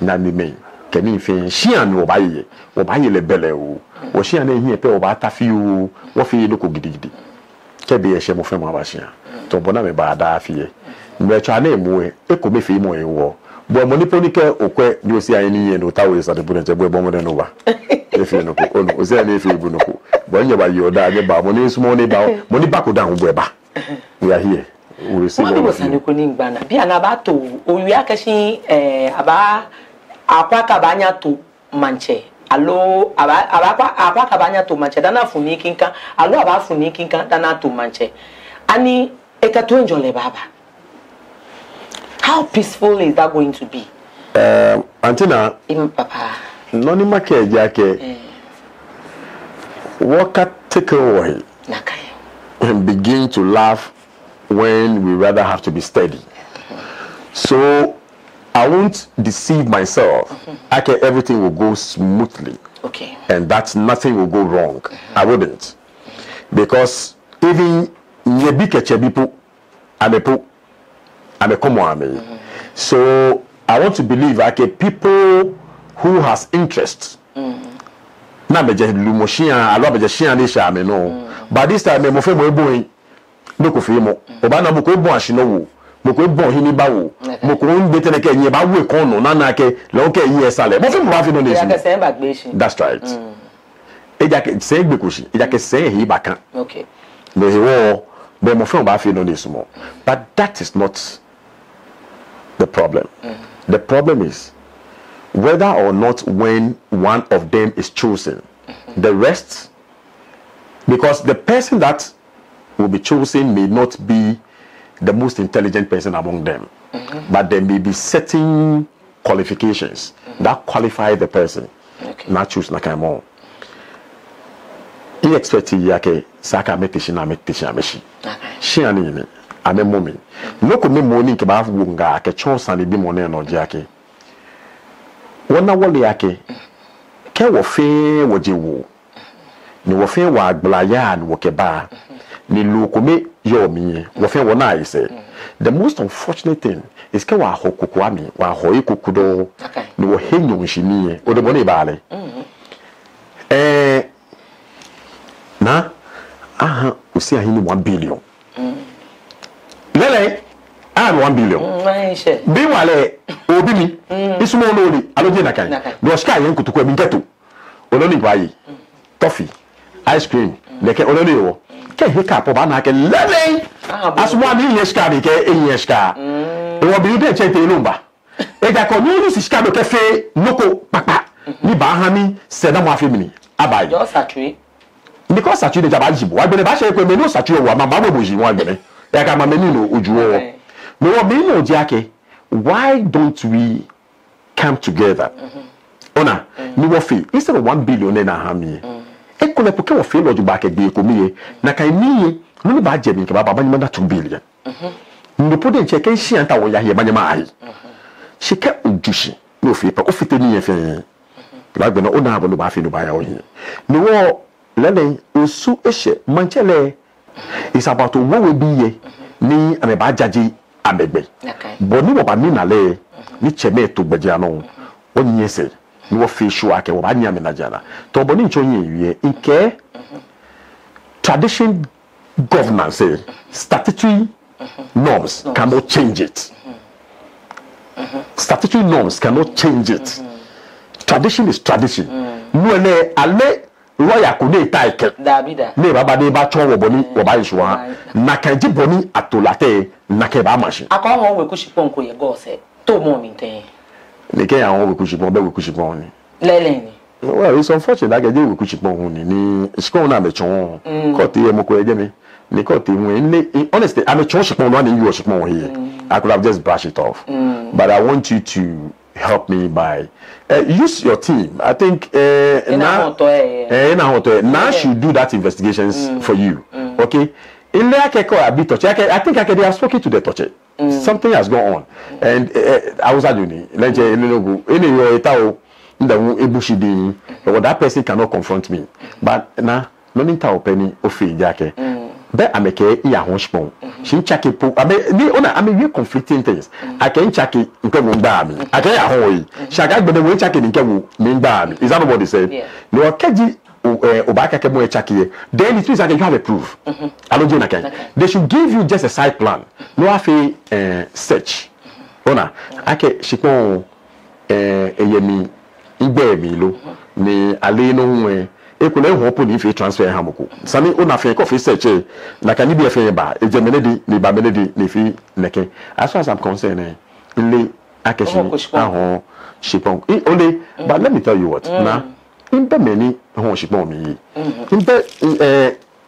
na ni me keni fe hia ni obayi le bele o wo hia na hia pe oba tafi o wo fi loko gidigidi ke be ye she mo fe mo aba hia to bona me ba da afie me twa na emu e ko be fi mo e wo bo mo ni ponike okwe ni osi ayi ni ye no tawo isa de bu nje bo mo de no ba e fi no ko ono osi ayi fi bu no ko bo nye ba yo da nye ba mo ni sumo ni ba mo ni ba ko down bo e ba we are here we receive all of you ko ni ngba na bi ana ba to owi akashi aba akwa ka banya to manche alo aba ka banya to manche dana funi kinka alo aba funi kinka dana to manche ani ekato enjole baba. How peaceful is that going to be? Antina, Papa. Noni make jake. Waka take away and begin to laugh when we rather have to be steady. So I won't deceive myself. Everything will go smoothly. Okay. And that nothing will go wrong. I wouldn't. Because even Nyebike Chebipu, I'm a common. So I want to believe people who has interest. Na me je lumoshia, alo be je shia ni sha me no. But this time mo fe mo ebo no ko fi mo. Oba na mo ko ebo ahino wo. Mo ko ebo hini ba wo. Mo ko nbe tele ke yin ba wo kon no na ke lo ke yi esale. Mo fe mo ba fi no ni. That's right. Eja ke se gbe ko shi. Eja ke se hi ba kan. Okay. Me he wo be mo fe mo ba fi no ni sumo. But that is not the problem. The problem is whether or not when one of them is chosen, the rest, because the person that will be chosen may not be the most intelligent person among them, but there may be certain qualifications that qualify the person. Not choose na kaimo. I expect yake saka metisha meshi. She ani ame momi. No ko me moni ke ba wunga ke chonsa ni bi moni no jake. Wona wole yake ke wo fe woje wo ni wo fe wa agblaya ni wo ke ba ni lu ko me yo mi wo fe wona ise. The most unfortunate thing is ke wa hokoko ami wa hoyi kokudo ni wo henyo nshini o de boni baale na aha usi ahini 1 billion lele I 1 billion. Be wale obi mi isumo lori aloje na kan. Do sky yen kutuko mi nketo. Oloni bayi. Coffee, ice cream, leke oloni wo. Ke he ka po ba na ke lele. Aswa mi yeska bi ke yeska. O bi de chete lumba. E ga ko ni si ska do ke fe noko papa. Ni ba ha mi se na mo afi mi ni. Abayi. Just saturi. Because saturi de jabaji bo. Wa gbe ba se ko me no saturi wo ma ba bo ji won gbe. Ya ka ma me ni no ojuwo. Why don't we come together? Ona, ni wo fe instead of 1 billion na ha mi. E ko le poke wo fe lo ju ba ke gbe ko mi na kai mi no ni ba je mi ke ba ba ni ma 2 billion. Ni po de che ke shi anta wo ya he ba ni ma ai. Shi ke ojushi no fe pa o fite ni ye fe. La gbe no ona bo no ba fe no ba ya o hin. Ni wo lele osu ehye manchele is about wo we bi ye ni ame ba jaji abegbe boni wo ba mi na le ni cheme to gbeja no onye se ni wo fi shu ake wo ba nya me na jana to boni ncho yin wie nke tradition governance statutory norms cannot change it. Statutory norms cannot change it. Tradition is tradition. No le ale lawyer ko ne taike Davida ne baba de ba cho wo boni wo ba isu ha na kan ji boni atolate na ke ba mashi akọ won we kushipon ko ye go se to mo mi ten ne ke ya won we kushipon be we kushipon ni lele ni well it's unfortunate that get we kushipon hu ni isko na be chon ko ti e mo ko eje mi Because honestly, I'm a church one and you are here. I could have just brushed it off. But I want you to help me by use your team. I think now should do that investigations for you. Okay? I think I have spoken to the touch. Something has gone on. And I was doing that person cannot confront me. But now, no penny of Jackie. But I make a honchpon. She check it. I mean, conflicting things. I can check it in Kevin. I can't hold. Shagag, but the way check it in Kevin mean bad. Is that what they said? No, Kaji Obaka Kemo Chaki. Then it means I can have a proof. I don't know. They should give you just a side plan. No, I feel search. Ona, I can shipon a yemi. Ibe lo ni ale no nwe ekule ho po ni fi transfer hamoko sami ona fe ko fi search na kan bi fe ba ejemenedi ni ba menedi ni fi neke as far as I'm concerned ile akeshi ahon shipon only but let me tell you what na imbe meni ho shipon mi imbe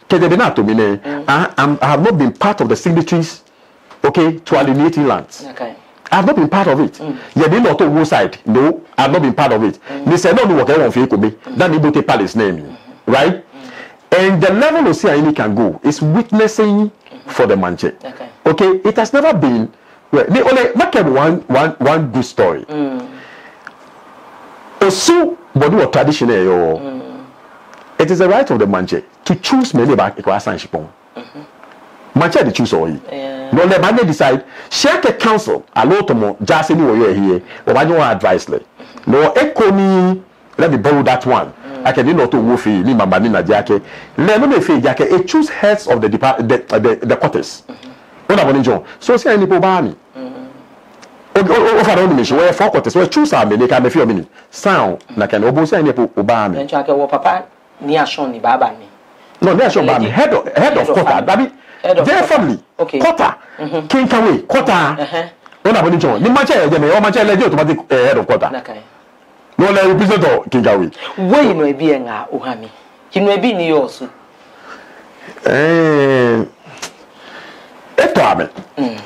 kedebe na to mi ne I have not been part of the signatories okay to alienating lands. Okay. I have not been part of it. You did not on one side. No, I have not been part of it. They said, no, what I want for you could be. That Ibote Palace name. Right? And the level of CINE can go is witnessing for the Manche. Okay? It has never been. Well, they only make one good story. Also, but what traditional. It is the right of the Manche to choose many back equal Shipon. Manche they choose all. No, let me decide. Share a council. A lot more. Just anywhere here. Or I don't advise. No, echo me. Let me borrow that one. I can not to woofy. Ni mama ni na jake. Let me say jake. It choose heads of the quarters. What about John? So say any pobani. Over on mission. Where 4 quarters. Where choose a minute. Can be few minutes. Sound. Na can obo say any pobani. Then jake wo papa ni ashon ni baba mi. No, ni ashon baba. Head of quarter. Baby. Their family, quarter, King away, quarter. When I want to join, the Manche, or Manche, automatic head of quarter. No, let represent King away. Where you know being a Uhami? You know being yours. Etoame.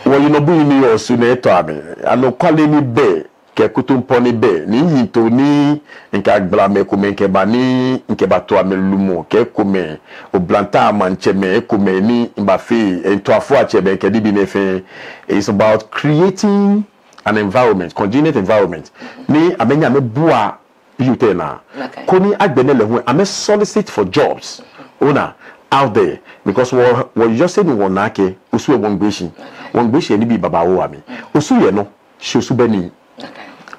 Well, you know being yours soon, Etoame. I know calling me Bay. Ke kutumponi be ni yito ni nka blame ko men ke bani nke bato amelumo ke kome o blanta manche me kome ni mbafi to afo achebe ke dibi nefe. It's about creating an environment, congenial environment. Ni amenya me bua yutena koni agbenele ho ame solicit for jobs ona out there because what you just said won nake osu e won gbeshi ni bi baba wo ami osu ye no shi osu bani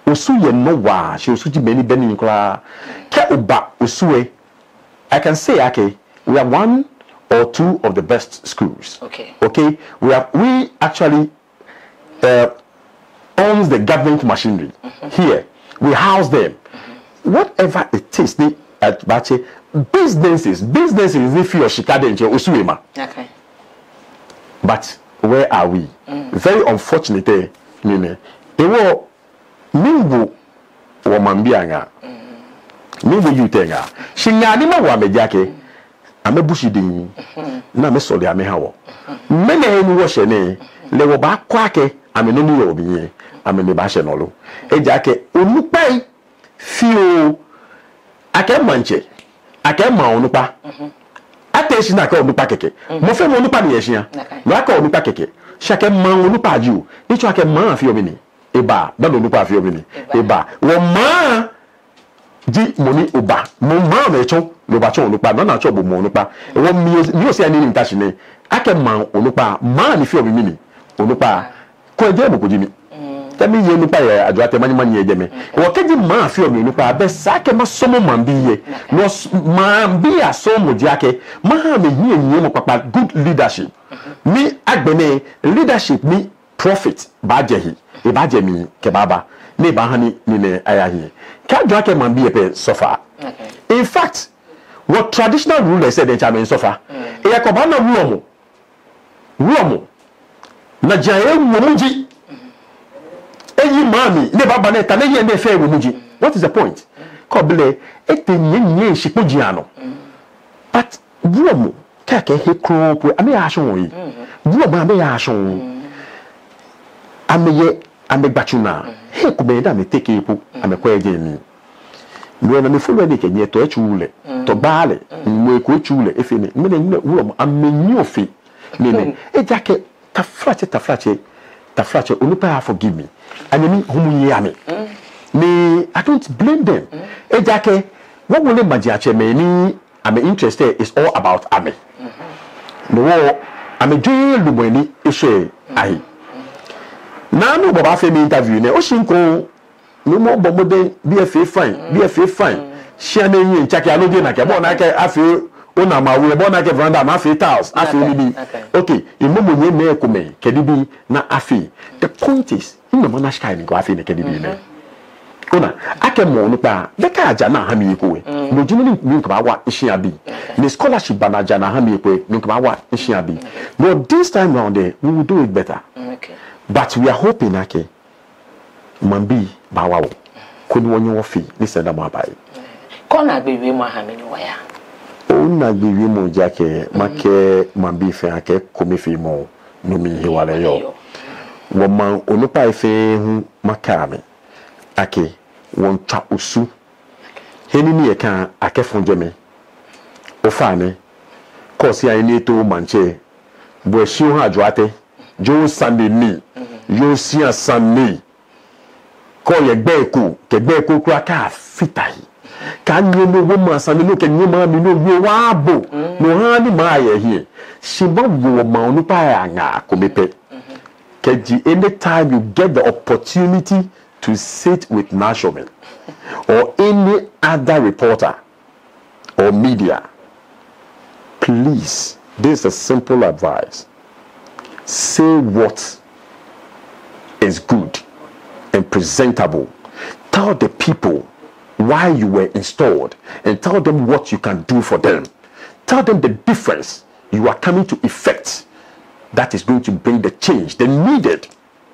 osu ye no wa she osu ji many beni nkra ke oba osu e I can say okay we are one or two of the best schools. Okay, we actually owns the government machinery here. We house them. Whatever it is, they at Bache businesses if you are Chicago Osuema. Okay. But where are we? Very unfortunate, Nene. Ewo Mingu Wamambianga. Mingu Yutenga. Shinganima Wamejake. Ame bushidin na me sole ame hawo mene enu wo shene le wo ba kwake ame no ni obiye ame ne ba she no lo ejake onupai fio ake manche ake ma onupa attention ake onupa keke mo fe mo onupa ni yeshia no ake onupa keke shake ma onupa ju nicho ake ma fio mini eba da onupa fio mini eba wo ma di moni oba mo ma me chon lo ba chon olupa na cho bo mo olupa e won mi o se ani ni ntashi ni ake ma olupa ma ni fi obi mi ni olupa ko je mo ko ji mi temi ye olupa ye ajo ate mani ye je me wo keji ma fi obi olupa be sa ke ma somo ma bi ye no ma bi aso mo ji ake ma ha me yi enye mo papa good leadership mi agbene leadership mi profit ba je hi e ba je mi ke baba ni ba hani ni ne aya hi ka jo ake ma bi e pe suffer. In fact, what traditional rulers said in China suffer. E yakoba na ruomo na jaye womuji eyi mami ne baba na ta na ye na fe womuji. What is the point? Kobele etenye shipoji ano. But ruomo kake he kropo ame ya ahwo yi wo ma ame ya ahwo ame gbachuna he ko be da me take epo ame kwa eje mi no na me follow ni kenye to echule to baale mo ko echule efe ni me ne wo ame nyi ofi ne ejake tafrache onipa forgive me anemi humu yame me I don't blame them ejake what will imagine ache me ni I'm interested is all about ame no ame dwe lumani ehwe ai na no baba fe me interview ne o shinko no mo bomoden BFA fine share na yin nchake alode na ke bo na ke afi una ma we bo na ke veranda ma afi tiles afi ni bi okay imomo nye me ekome kedi bi na afi the point is imo mo na shika ni go afi ne kedi bi ne una ake mo no pa de ka aja na ha mi ekowe no jini ni nka ba wa ehia bi the scholarship ba na aja na ha mi ekowe nka ba wa ehia bi but this time round there we will do it better okay but we are hoping ake mambi ba wa wo koni wonye wo fi ni se da ma bai kona gbewe mo ha me ni wa ya ona gbewe mo jake make mambi fe ake komi fi mo no mi he wale yo wo man onupa ife hu makame ake won twa osu heni ni e kan akefon jeme o fa ni kosi ayi ni to manche bo ehun ajoate jo sande ni yo si asande ko ye gbeku ke gbeku kura ka fitai ka nyi no wo ma asande no ke nyi ma mi no wo wa bo no ha ni ma ye hie shiba wo ma onu pa ya nga ko mepe keji anytime you get the opportunity to sit with Nashomen or any other reporter or media, please, this is a simple advice. Say what is good and presentable. Tell the people why you were installed and tell them what you can do for them. Tell them the difference you are coming to effect that is going to bring the change they needed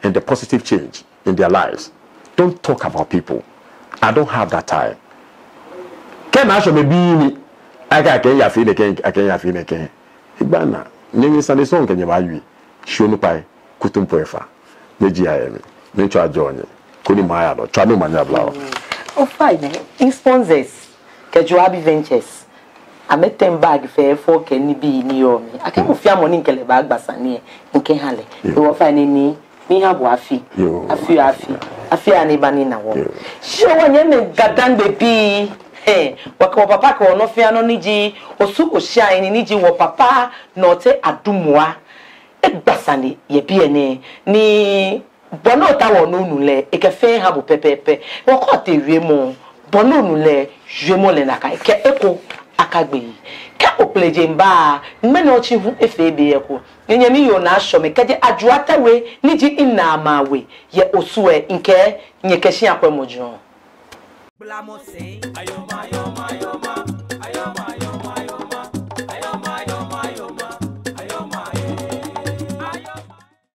and the positive change in their lives. Don't talk about people. I don't have that time. Can I show me be I can ya feel again, I can ya feel again. Ibana, name Sunday song can you buy? Show no pie, kutum poefa. Neji ayemi. Nature journey. Kuni maya do. Chanu manya blow. Oh fine. In sponsors. Kejuabi Ventures. I met them bag fair for Kenny be near me. I can't feel money in Kelebag Bassani. Okay, Hale. You will find any. Me have wafi. Afi anibani na wo. Show when you gadan baby. Hey, wako papa ko no fi ano niji osuko shine niji wo papa no te adumwa. Egbasani ye bi ene ni bono ta wo no nule e ke fe ha bo pepepe. Wo ko te wie mo bono nule jwe mo le na kai ke eko akagbe. Ke opleje mba mmene ochi hu efe be eko. Nyemi yo na asho me kaje ajuata we niji ina ma we ye osuwe nke nyekeshi akwemojo. Blamo say ayoma